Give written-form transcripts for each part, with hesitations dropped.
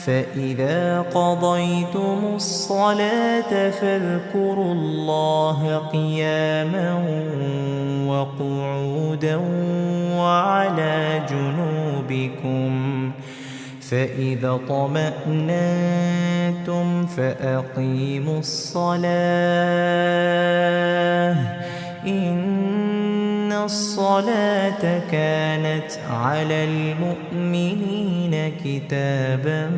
فإذا قضيتم الصلاة فاذكروا الله قياما وقعودا وعلى جنوبكم فإذا طمأننتم فأقيموا الصلاة إن الصلاة كانت على المؤمنين كتابا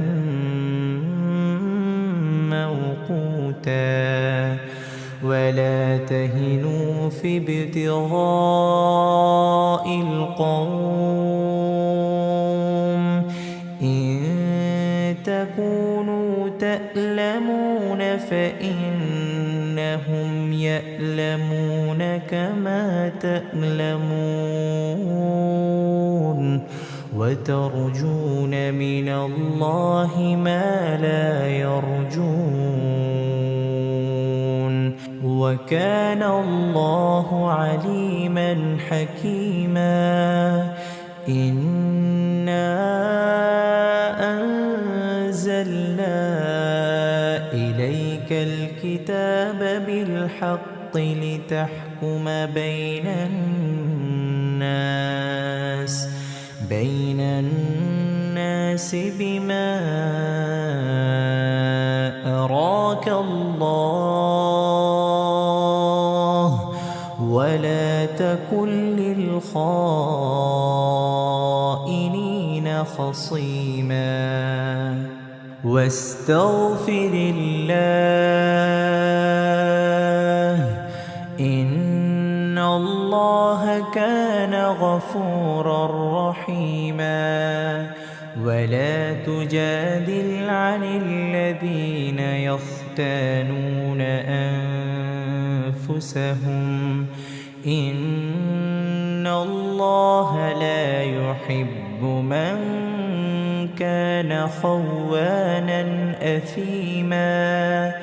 موقوتا ولا تهنوا في ابتغاء القوم إن تكونوا تألمون فإنهم يألمون كما تألمون وترجون من الله ما لا يرجون وكان الله عليما حكيما إنا أنزلنا إليك الكتاب بالحق لتحكم بين الناس بما أراك الله ولا تكن للخائنين خصيما واستغفر الله إن الله كان غفورا رحيما ولا تجادل عن الذين يختانون أنفسهم إن الله لا يحب من كان خوانا أثيما